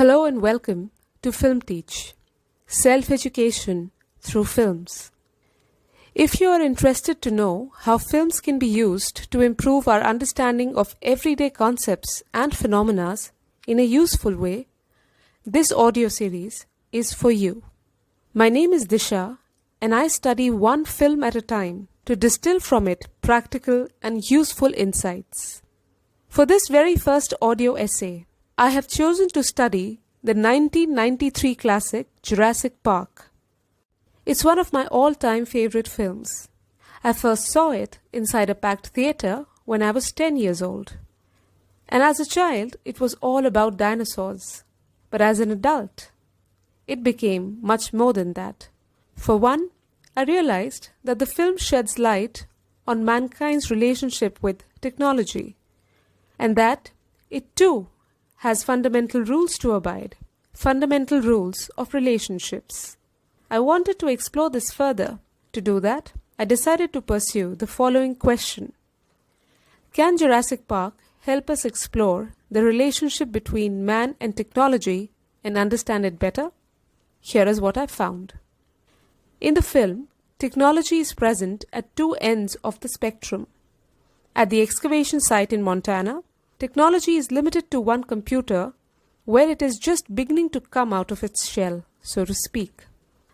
Hello and welcome to Film Teach, Self-Education Through Films. If you are interested to know how films can be used to improve our understanding of everyday concepts and phenomena in a useful way, this audio series is for you. My name is Disha and I study one film at a time to distill from it practical and useful insights. For this very first audio essay, I have chosen to study the 1993 classic Jurassic Park. It's one of my all-time favorite films. I first saw it inside a packed theater when I was 10 years old. And as a child, it was all about dinosaurs. But as an adult, it became much more than that. For one, I realized that the film sheds light on mankind's relationship with technology, and that it too has fundamental rules to abide, fundamental rules of relationships. I wanted to explore this further. To do that, I decided to pursue the following question. Can Jurassic Park help us explore the relationship between man and technology and understand it better? Here is what I found. In the film, technology is present at two ends of the spectrum. At the excavation site in Montana, technology is limited to one computer where it is just beginning to come out of its shell, so to speak.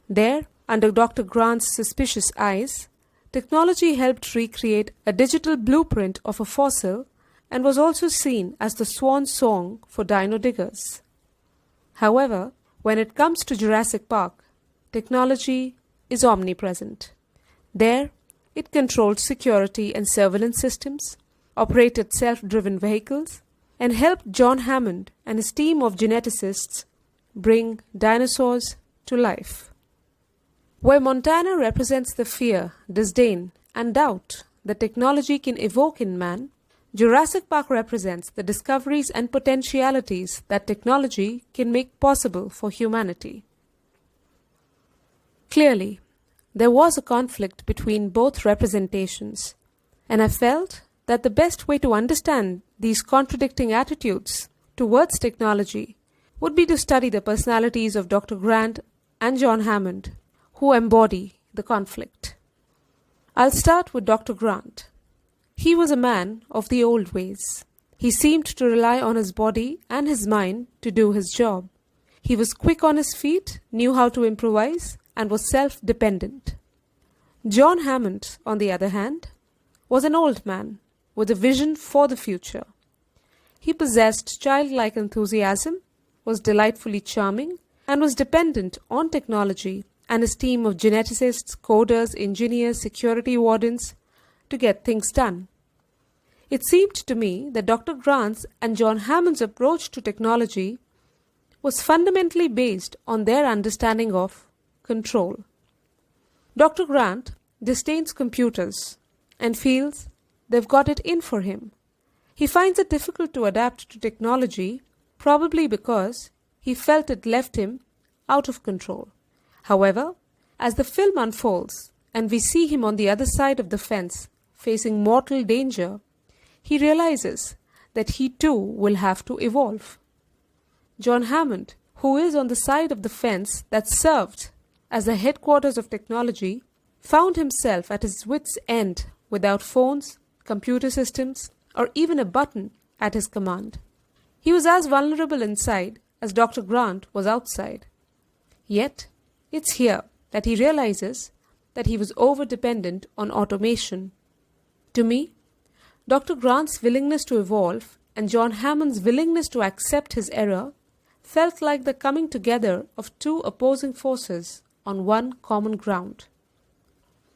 There, under Dr. Grant's suspicious eyes, technology helped recreate a digital blueprint of a fossil and was also seen as the swan song for dino diggers. However, when it comes to Jurassic Park, technology is omnipresent. There, it controlled security and surveillance systems, operated self-driven vehicles, and helped John Hammond and his team of geneticists bring dinosaurs to life. Where Montana represents the fear, disdain, and doubt that technology can evoke in man, Jurassic Park represents the discoveries and potentialities that technology can make possible for humanity. Clearly, there was a conflict between both representations, and I felt that the best way to understand these contradicting attitudes towards technology would be to study the personalities of Dr. Grant and John Hammond, who embody the conflict. I'll start with Dr. Grant. He was a man of the old ways. He seemed to rely on his body and his mind to do his job. He was quick on his feet, knew how to improvise, and was self-dependent. John Hammond, on the other hand, was an old man with a vision for the future. He possessed childlike enthusiasm, was delightfully charming, and was dependent on technology and his team of geneticists, coders, engineers, security wardens to get things done. It seemed to me that Dr. Grant's and John Hammond's approach to technology was fundamentally based on their understanding of control. Dr. Grant disdains computers and feels they've got it in for him. He finds it difficult to adapt to technology, probably because he felt it left him out of control. However, as the film unfolds and we see him on the other side of the fence facing mortal danger, he realizes that he too will have to evolve. John Hammond, who is on the side of the fence that served as the headquarters of technology, found himself at his wits' end without phones, computer systems, or even a button at his command. He was as vulnerable inside as Dr. Grant was outside. Yet, it's here that he realizes that he was over-dependent on automation. To me, Dr. Grant's willingness to evolve and John Hammond's willingness to accept his error felt like the coming together of two opposing forces on one common ground.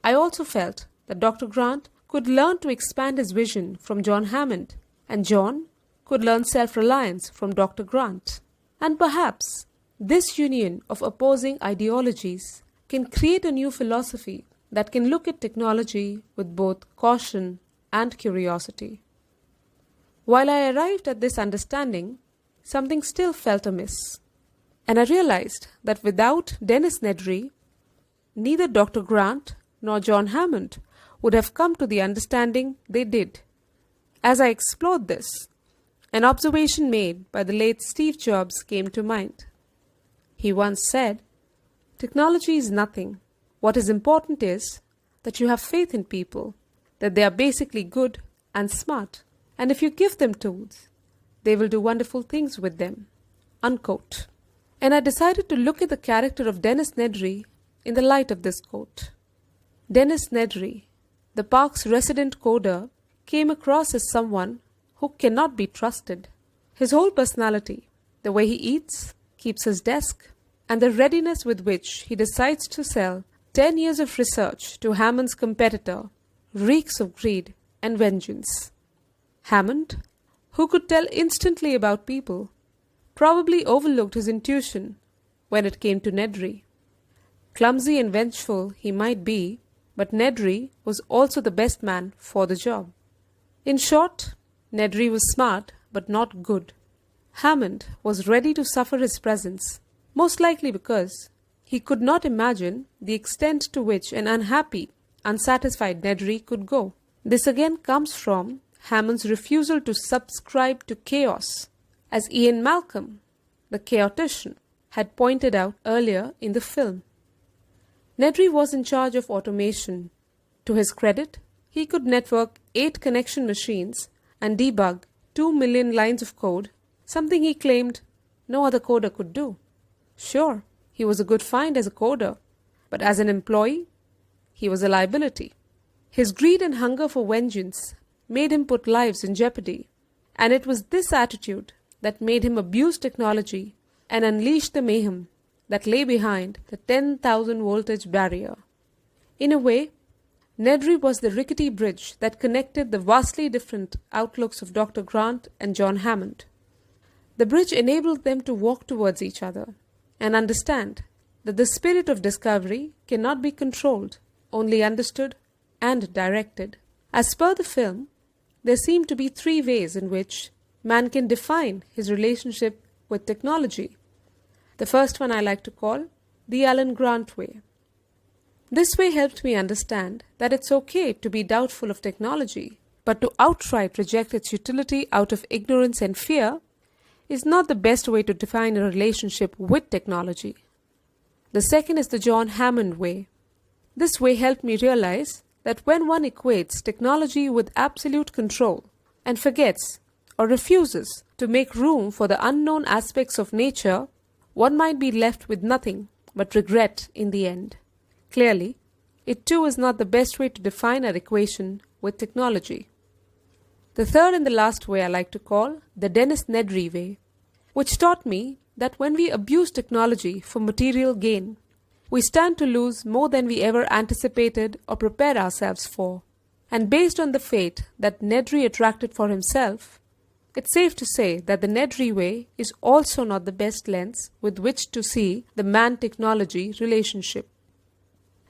I also felt that Dr. Grant could learn to expand his vision from John Hammond, and John could learn self-reliance from Dr. Grant. And perhaps this union of opposing ideologies can create a new philosophy that can look at technology with both caution and curiosity. While I arrived at this understanding, something still felt amiss, and I realized that without Dennis Nedry, neither Dr. Grant nor John Hammond would have come to the understanding they did. As I explored this, An observation made by the late Steve Jobs came to mind. He once said, "Technology is nothing. What is important is that you have faith in people, that they are basically good and smart, and if you give them tools, they will do wonderful things with them." Unquote. And I decided to look at the character of Dennis Nedry in the light of this quote. Dennis Nedry, the park's resident coder, came across as someone who cannot be trusted. His whole personality, the way he eats, keeps his desk, and the readiness with which he decides to sell 10 years of research to Hammond's competitor, reeks of greed and vengeance. Hammond, who could tell instantly about people, probably overlooked his intuition when it came to Nedry. Clumsy and vengeful he might be, but Nedry was also the best man for the job. In short, Nedry was smart but not good. Hammond was ready to suffer his presence, most likely because he could not imagine the extent to which an unhappy, unsatisfied Nedry could go. This again comes from Hammond's refusal to subscribe to chaos, as Ian Malcolm, the chaotician, had pointed out earlier in the film. Nedry was in charge of automation. To his credit, he could network 8 connection machines and debug 2 million lines of code, something he claimed no other coder could do. Sure, he was a good find as a coder, but as an employee, he was a liability. His greed and hunger for vengeance made him put lives in jeopardy, and it was this attitude that made him abuse technology and unleash the mayhem that lay behind the 10,000 voltage barrier. In a way, Nedry was the rickety bridge that connected the vastly different outlooks of Dr. Grant and John Hammond. The bridge enabled them to walk towards each other and understand that the spirit of discovery cannot be controlled, only understood and directed. As per the film, there seem to be 3 ways in which man can define his relationship with technology. The first one I like to call the Alan Grant way. This way helped me understand that it's okay to be doubtful of technology, but to outright reject its utility out of ignorance and fear is not the best way to define a relationship with technology. The second is the John Hammond way. This way helped me realize that when one equates technology with absolute control and forgets or refuses to make room for the unknown aspects of nature, one might be left with nothing but regret in the end. Clearly, it too is not the best way to define our equation with technology. The third and the last way I like to call the Dennis Nedry way, which taught me that when we abuse technology for material gain, we stand to lose more than we ever anticipated or prepared ourselves for. And based on the fate that Nedry attracted for himself, it's safe to say that the Nedry way is also not the best lens with which to see the man-technology relationship.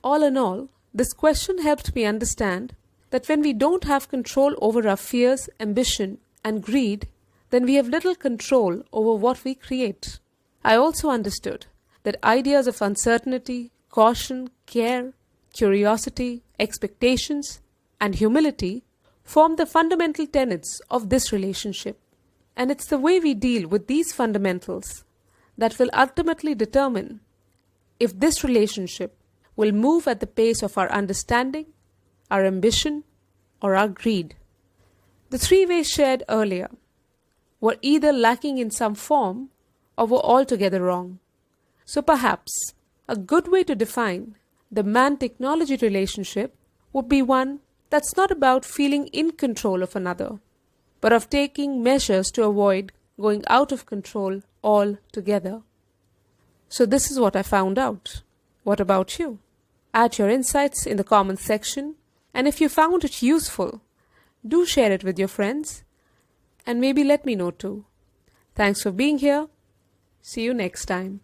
All in all, this question helped me understand that when we don't have control over our fears, ambition, and greed, then we have little control over what we create. I also understood that ideas of uncertainty, caution, care, curiosity, expectations, and humility form the fundamental tenets of this relationship. And it's the way we deal with these fundamentals that will ultimately determine if this relationship will move at the pace of our understanding, our ambition, or our greed. The 3 ways shared earlier were either lacking in some form or were altogether wrong. So perhaps a good way to define the man-technology relationship would be one that's not about feeling in control of another, but of taking measures to avoid going out of control altogether. So this is what I found out. What about you? Add your insights in the comments section, and if you found it useful, do share it with your friends, and maybe let me know too. Thanks for being here. See you next time.